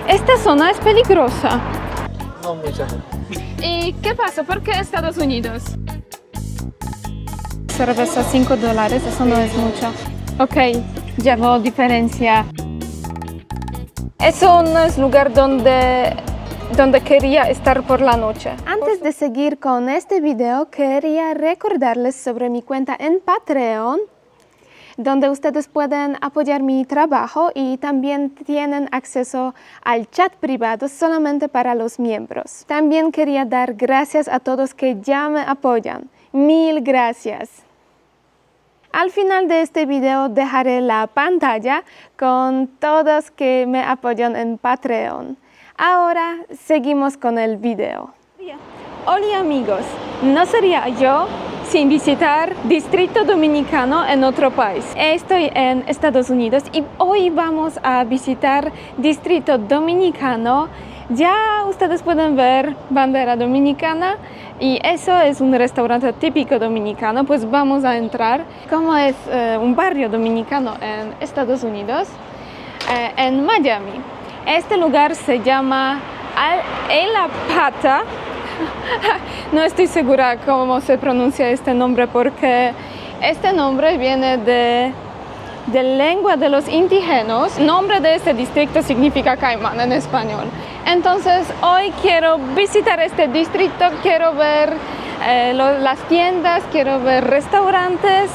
Esta zona es peligrosa. No mucho. ¿Y qué pasa? ¿Por qué Estados Unidos? Cerveza $5, eso no es mucho. Ok, ya veo diferencia. Eso no es lugar donde quería estar por la noche. Antes de seguir con este video, quería recordarles sobre mi cuenta en Patreon, donde ustedes pueden apoyar mi trabajo y también tienen acceso al chat privado solamente para los miembros. También quería dar gracias a todos que ya me apoyan. Mil gracias. Al final de este video dejaré la pantalla con todos que me apoyan en Patreon. Ahora seguimos con el video. Hola amigos, no sería yo sin visitar Distrito Dominicano en otro país. Estoy en Estados Unidos y hoy vamos a visitar Distrito Dominicano. Ya ustedes pueden ver bandera dominicana y eso es un restaurante típico dominicano, pues vamos a entrar. Como es un barrio dominicano en Estados Unidos, en Miami. Este lugar se llama El Apata. No estoy segura cómo se pronuncia este nombre porque este nombre viene de lengua de los indígenas. El nombre de este distrito significa caimán en español. Entonces hoy quiero visitar este distrito, quiero ver las tiendas, quiero ver restaurantes.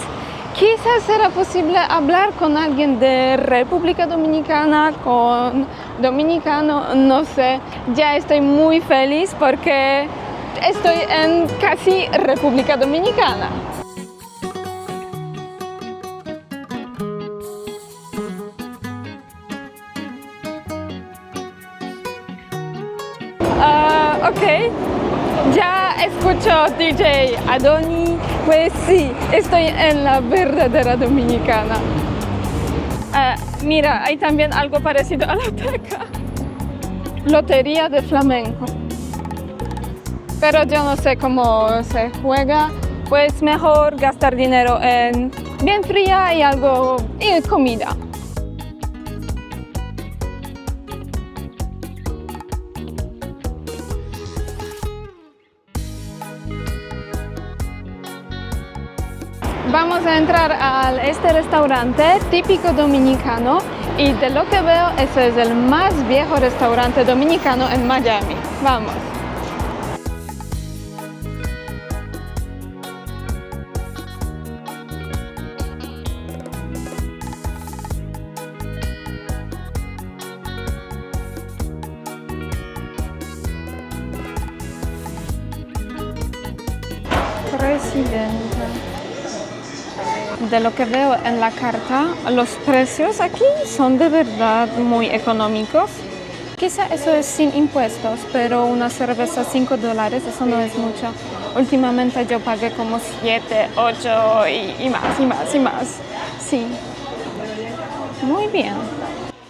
Quizás será posible hablar con alguien de República Dominicana, con dominicano, no sé. Ya estoy muy feliz porque estoy en casi República Dominicana. Ok, ya escucho DJ Adoni, pues sí, estoy en la verdadera dominicana. Mira, hay también algo parecido a la teca. Lotería de flamenco. Pero yo no sé cómo se juega, pues mejor gastar dinero en bien fría y algo, y comida. Vamos a entrar a este restaurante típico dominicano y de lo que veo, ese es el más viejo restaurante dominicano en Miami. Vamos. Presidente. De lo que veo en la carta, los precios aquí son de verdad muy económicos. Quizá eso es sin impuestos, pero una cerveza $5, eso no es mucho. Últimamente yo pagué como 7, 8 y más. Sí. Muy bien.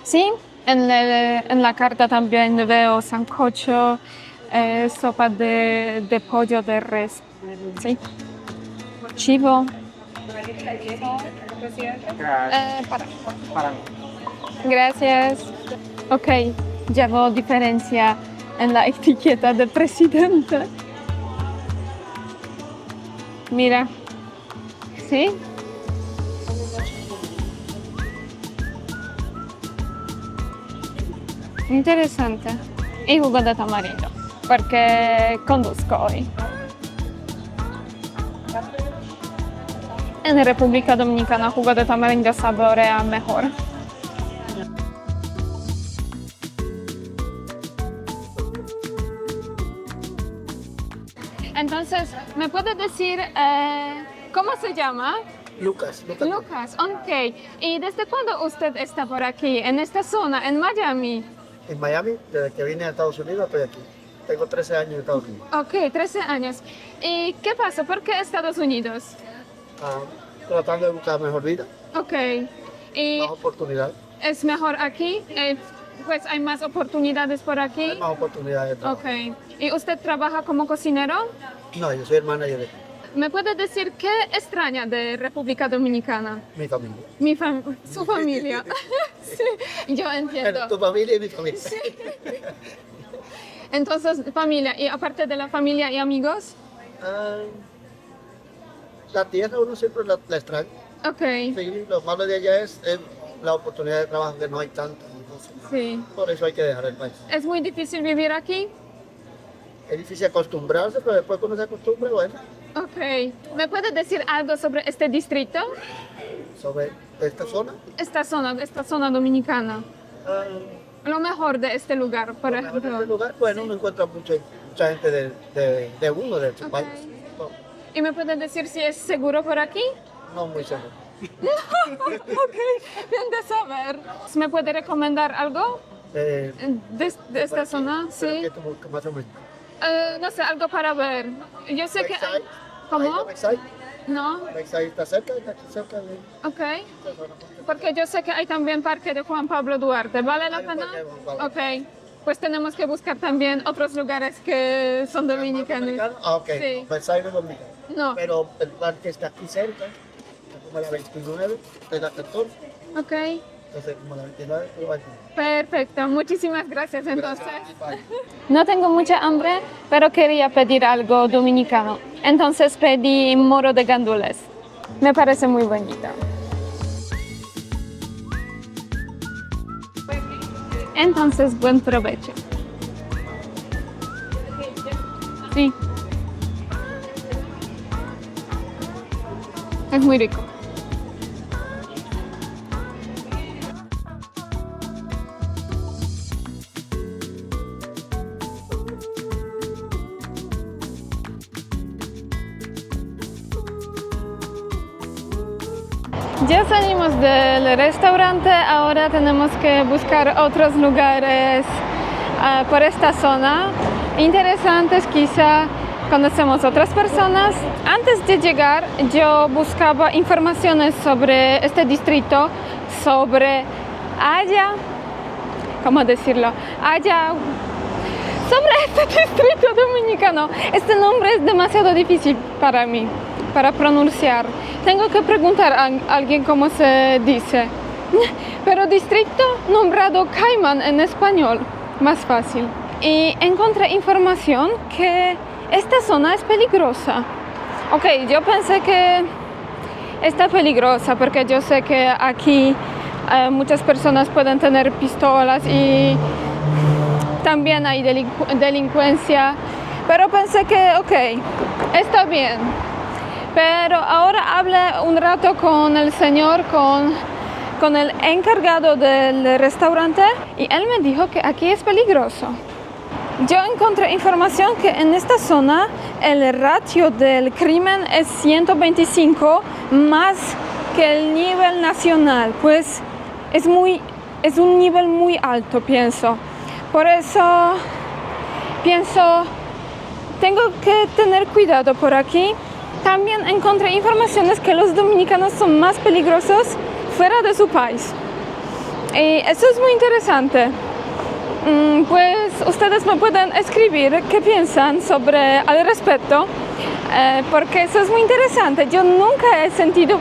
Sí, en la carta también veo sancocho, sopa de pollo de res. Sí. Chivo. Gracias. Ok, ya veo diferencia en la etiqueta del presidente. Mira. ¿Sí? Interesante. Y jugo de tamarindo, porque conduzco hoy. En República Dominicana jugo de tamarindo saborea mejor. Entonces, ¿me puede decir cómo se llama? Lucas. Lucas, ok. ¿Y desde cuándo usted está por aquí, en esta zona, en Miami? En Miami, desde que vine a Estados Unidos estoy aquí. Tengo 13 años en Estados Unidos. Ok, 13 años. ¿Y qué pasa? ¿Por qué Estados Unidos? Tratando de buscar mejor vida, Ok. ¿Y más oportunidades. es mejor aquí? Pues hay más oportunidades por aquí. Hay más oportunidades de trabajo. Ok. ¿Y usted trabaja como cocinero? No, yo soy el manager de ¿Me puede decir qué extraña de República Dominicana? mi familia. Su familia. Yo Bueno, entiendo. tu familia y mi familia. Entonces, familia, y aparte de la familia y amigos, Ah, la tierra uno siempre la extraña. ok, Sí, lo malo de allá es la oportunidad de trabajo, que no hay tanto. Entonces, sí. por eso hay que dejar el país. ¿Es muy difícil vivir aquí? Es difícil acostumbrarse, pero después que uno se acostumbra, bueno, Ok. ¿Me puede decir algo sobre este distrito? sobre esta zona. Esta zona dominicana. Ah, Lo mejor de este lugar, por lo mejor de ejemplo. este lugar, bueno, uno encuentra mucha gente de uno, de su Ok. país. ¿Y me puede decir si es seguro por aquí? No muy seguro. Ok, bien de saber. ¿Me puede recomendar algo de esta zona? Pero Sí. que como que más o menos. No sé, algo para ver. Yo sé que... Lakeside. ¿Cómo? Ahí no, Lakeside. No, Lakeside está cerca de ok. esta zona. Porque yo sé que hay también parque de Juan Pablo Duarte. ¿Vale la Hay un pena? parque de Juan Pablo. Ok. Pues tenemos que buscar también otros lugares que son dominicanos. ¿Dominicano? Ah, ok. Sí. Lakeside no es dominicano. No. Pero el parque está aquí cerca, está como a la 29, de la 14. Ok. Entonces, como a la 29, tú vas a Perfecto. Muchísimas gracias entonces. Bye. No tengo mucha hambre, pero quería pedir algo dominicano. Entonces pedí moro de gandules. Me parece muy bonito. Entonces, buen provecho. Sí. Es muy rico. Ya salimos del restaurante, ahora tenemos que buscar otros lugares por esta zona. Interesantes, quizá conocemos otras personas. Antes de llegar, yo buscaba informaciones sobre este distrito, sobre ¿cómo decirlo? Sobre este distrito dominicano. Este nombre es demasiado difícil para mí, para pronunciar. Tengo que preguntar a alguien cómo se dice. Pero distrito nombrado Caimán en español, más fácil. Y encontré información que esta zona es peligrosa. Ok, yo pensé que está peligrosa porque yo sé que aquí muchas personas pueden tener pistolas y también hay delincuencia. Pero pensé que, ok, está bien. Pero ahora hablé un rato con el señor, con el encargado del restaurante y él me dijo que aquí es peligroso. Yo encontré información que en esta zona el ratio del crimen es 125 más que el nivel nacional, pues es un nivel muy alto, pienso. Por eso pienso, tengo que tener cuidado por aquí. También encontré informaciones que los dominicanos son más peligrosos fuera de su país. Y eso es muy interesante. Pues ustedes me pueden escribir qué piensan al respecto, porque eso es muy interesante. Yo nunca he sentido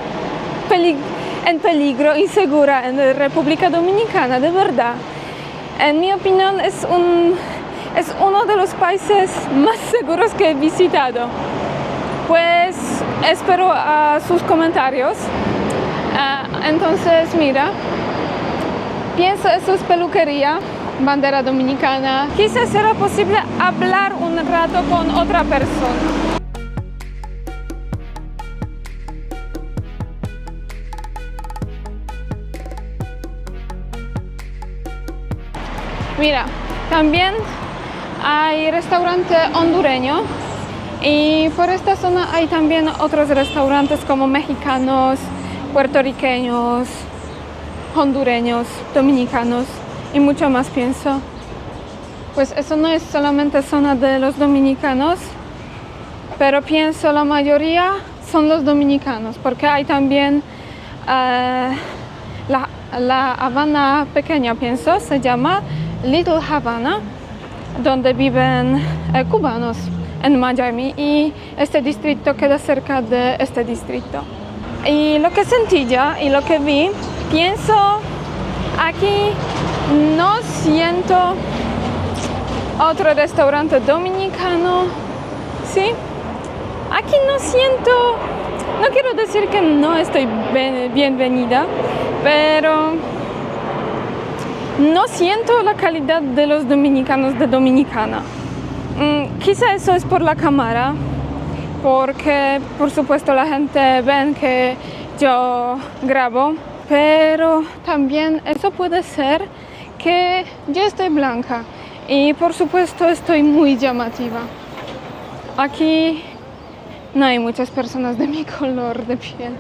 en peligro, insegura en la República Dominicana, de verdad. En mi opinión es uno de los países más seguros que he visitado. Pues espero sus comentarios. Entonces, mira, pienso eso es peluquería, bandera dominicana. Quizás será posible hablar un rato con otra persona. Mira, también hay restaurante hondureño y por esta zona hay también otros restaurantes como mexicanos, puertorriqueños, hondureños, dominicanos y mucho más, pienso. Pues eso no es solamente zona de los dominicanos, pero pienso la mayoría son los dominicanos, porque hay también la Habana pequeña, pienso, se llama Little Havana, donde viven cubanos en Miami, y este distrito queda cerca de este distrito. Y lo que sentí ya y lo que vi, pienso Aquí no siento otro restaurante dominicano, ¿sí? Aquí no siento, no quiero decir que no estoy bienvenida, pero no siento la calidad de los dominicanos de Dominicana. Quizá eso es por la cámara, porque por supuesto la gente ve que yo grabo, pero también eso puede ser que yo estoy blanca y por supuesto estoy muy llamativa. Aquí no hay muchas personas de mi color de piel.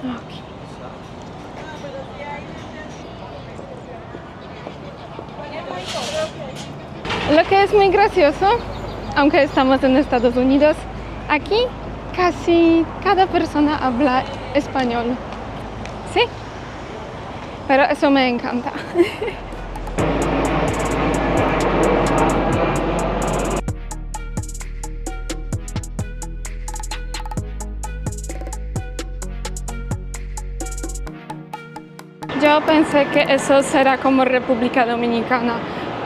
Okay. Lo que es muy gracioso, aunque estamos en Estados Unidos, aquí casi cada persona habla español. ¿Sí? Pero eso me encanta. Yo pensé que eso será como República Dominicana,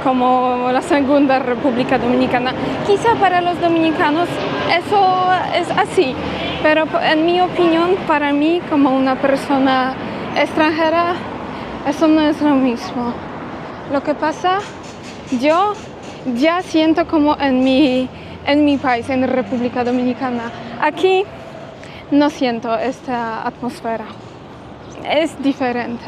como la segunda República Dominicana. Quizá para los dominicanos eso es así, pero en mi opinión, para mí como una persona extranjera, eso no es lo mismo. Lo que pasa, yo ya siento como en mi país, en República Dominicana. Aquí no siento esta atmósfera. Es diferente.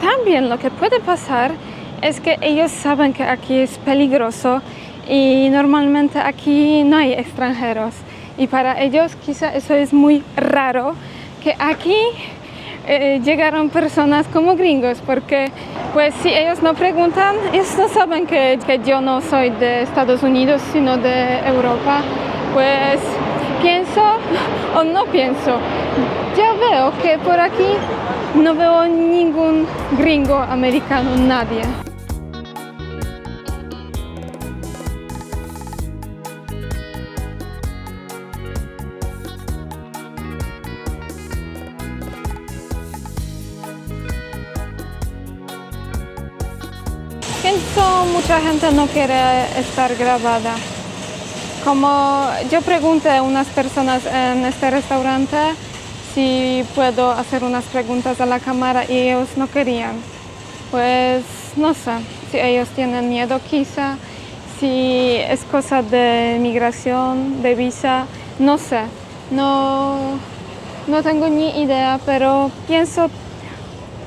También lo que puede pasar es que ellos saben que aquí es peligroso y normalmente aquí no hay extranjeros. Y para ellos quizá eso es muy raro que aquí llegaron personas como gringos, porque pues si ellos no preguntan, ellos no saben que yo no soy de Estados Unidos sino de Europa, pues pienso o no pienso. Ya veo que por aquí no veo ningún gringo americano, nadie. Pienso mucha gente no quiere estar grabada. Como yo pregunté a unas personas en este restaurante si puedo hacer unas preguntas a la cámara y ellos no querían. Pues no sé si ellos tienen miedo quizá, si es cosa de migración, de visa, no sé. No tengo ni idea, pero pienso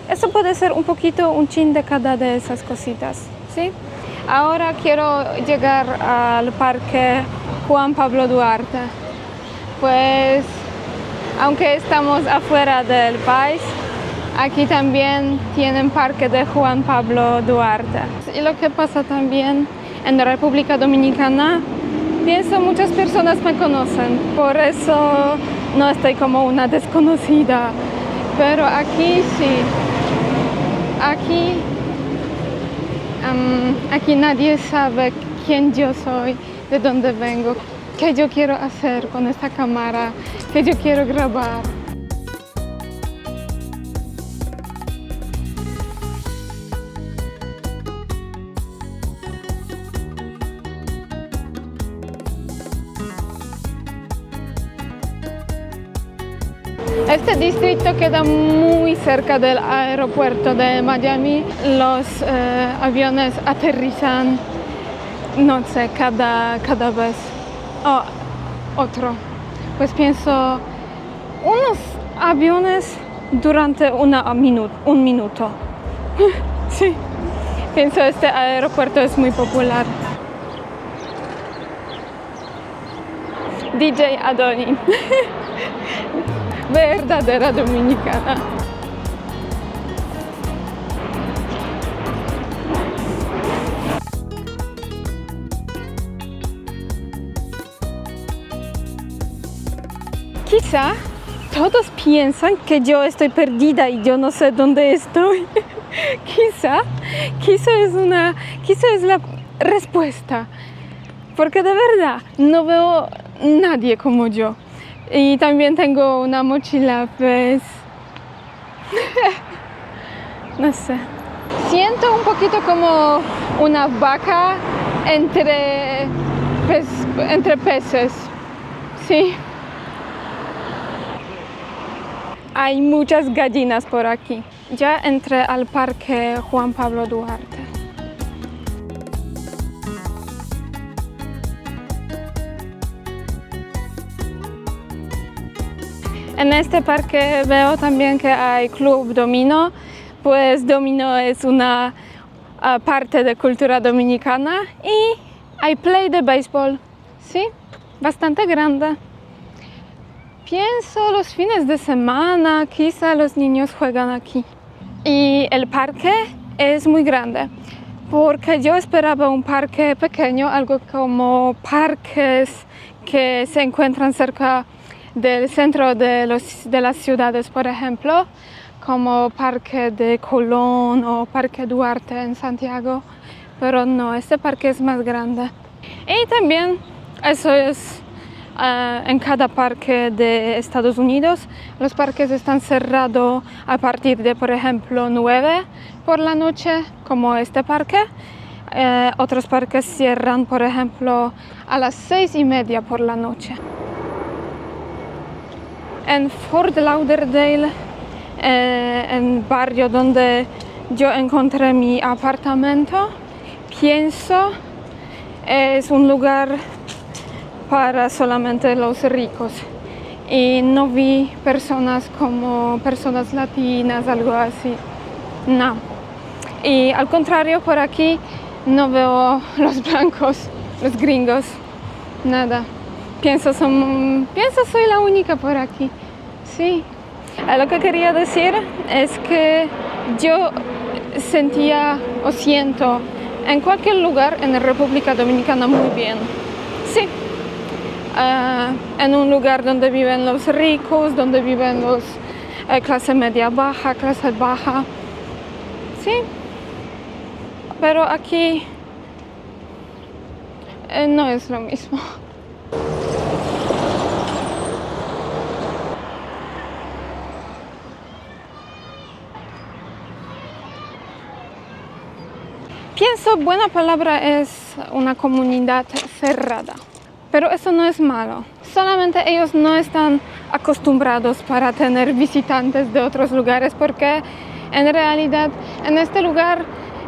eso puede ser un poquito, un chin de cada de esas cositas, ¿sí? Ahora quiero llegar al parque Juan Pablo Duarte. Pues, aunque estamos afuera del país, aquí también tienen parque de Juan Pablo Duarte. Y lo que pasa también en la República Dominicana, pienso muchas personas me conocen, por eso no estoy como una desconocida. Pero aquí sí. Aquí nadie sabe quién yo soy, de dónde vengo, qué yo quiero hacer con esta cámara, qué yo quiero grabar. Este distrito queda muy cerca del aeropuerto de Miami. Los aviones aterrizan, no sé, cada vez. Otro. Pues pienso, unos aviones durante un minuto. Sí, pienso este aeropuerto es muy popular. DJ Adoni. Verdadera dominicana. Quizá todos piensan que yo estoy perdida y yo no sé dónde estoy. Quizá Quizá es la respuesta, porque de verdad no veo nadie como yo. Y también tengo una mochila, pues, no sé. Siento un poquito como una vaca entre peces, sí. Hay muchas gallinas por aquí. Ya entré al Parque Juan Pablo Duarte. En este parque veo también que hay Club Domino, pues Domino es una parte de cultura dominicana y hay play de béisbol, sí, bastante grande. Pienso los fines de semana, quizá los niños juegan aquí. Y el parque es muy grande, porque yo esperaba un parque pequeño, algo como parques que se encuentran cerca del centro de las ciudades, por ejemplo, como Parque de Colón o Parque Duarte en Santiago, pero no, este parque es más grande. Y también eso es en cada parque de Estados Unidos. Los parques están cerrados a partir de, por ejemplo, 9 por la noche, como este parque. Otros parques cierran, por ejemplo, a las 6:30 por la noche. En Fort Lauderdale, en el barrio donde yo encontré mi apartamento, pienso es un lugar para solamente los ricos. Y no vi personas como personas latinas, algo así. No. Y al contrario, por aquí no veo los blancos, los gringos, nada. Pienso soy la única por aquí. Sí. Lo que quería decir es que yo sentía o siento en cualquier lugar en la República Dominicana muy bien. Sí. En un lugar donde viven los ricos, donde viven los clase media baja, clase baja. Sí. Pero aquí no es lo mismo. Pienso, buena palabra es una comunidad cerrada, pero eso no es malo. Solamente ellos no están acostumbrados para tener visitantes de otros lugares, porque en realidad en este lugar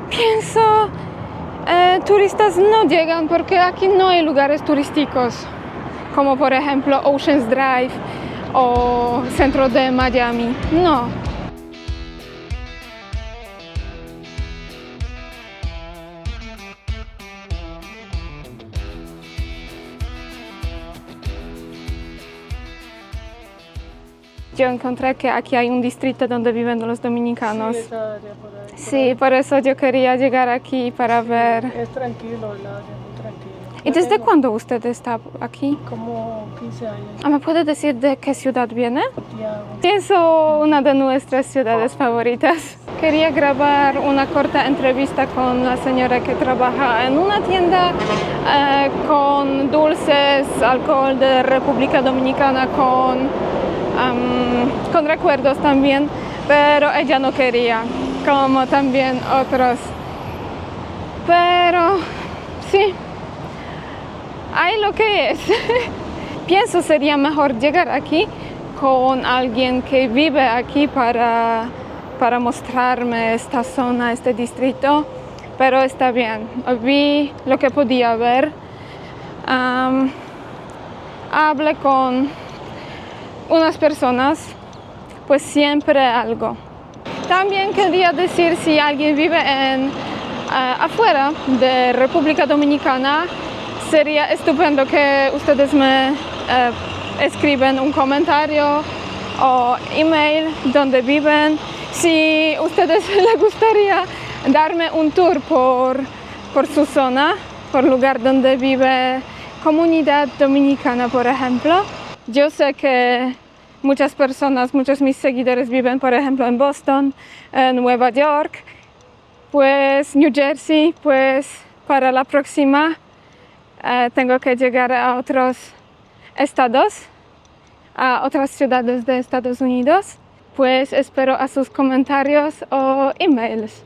pienso turistas no llegan porque aquí no hay lugares turísticos, como por ejemplo Oceans Drive o centro de Miami. No. Yo encontré que aquí hay un distrito donde viven los dominicanos. Sí, esa área por ahí. Sí, por eso yo quería llegar aquí para ver. Es tranquilo el área, muy tranquilo. ¿Y desde cuándo usted está aquí? Como 15 años. ¿Me puede decir de qué ciudad viene? Santiago. Pienso una de nuestras ciudades favoritas. Quería grabar una corta entrevista con la señora que trabaja en una tienda con dulces, alcohol de República Dominicana, con recuerdos también, pero ella no quería, como también otros. Pero sí, hay lo que es. Pienso sería mejor llegar aquí con alguien que vive aquí para mostrarme esta zona, este distrito, pero está bien. Vi lo que podía ver. Hablé con unas personas, pues siempre algo. También quería decir, si alguien vive afuera de República Dominicana, sería estupendo que ustedes me escriben un comentario o email donde viven. Si a ustedes les gustaría darme un tour por su zona, por lugar donde vive comunidad dominicana, por ejemplo. Yo sé que muchas personas, muchos de mis seguidores viven, por ejemplo, en Boston, en Nueva York. pues New Jersey, pues para la próxima tengo que llegar a otros estados, a otras ciudades de Estados Unidos, pues espero a sus comentarios o emails.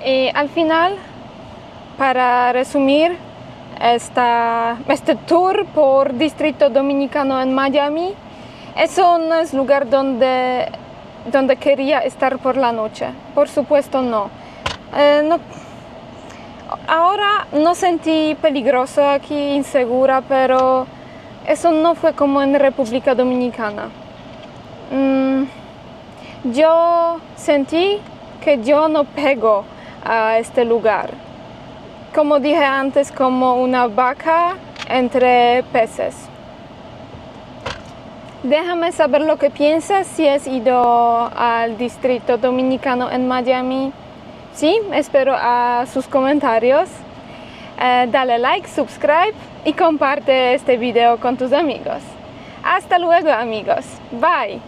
Y al final, para resumir este tour por Distrito Dominicano en Miami, eso no es lugar donde quería estar por la noche, por supuesto no. Ahora no sentí peligroso aquí, insegura, pero eso no fue como en República Dominicana. Yo sentí que yo no pego a este lugar. Como dije antes, como una vaca entre peces. Déjame saber lo que piensas si has ido al Distrito Dominicano en Miami. Sí, espero a sus comentarios. Dale like, subscribe y comparte este video con tus amigos. Hasta luego, amigos. Bye.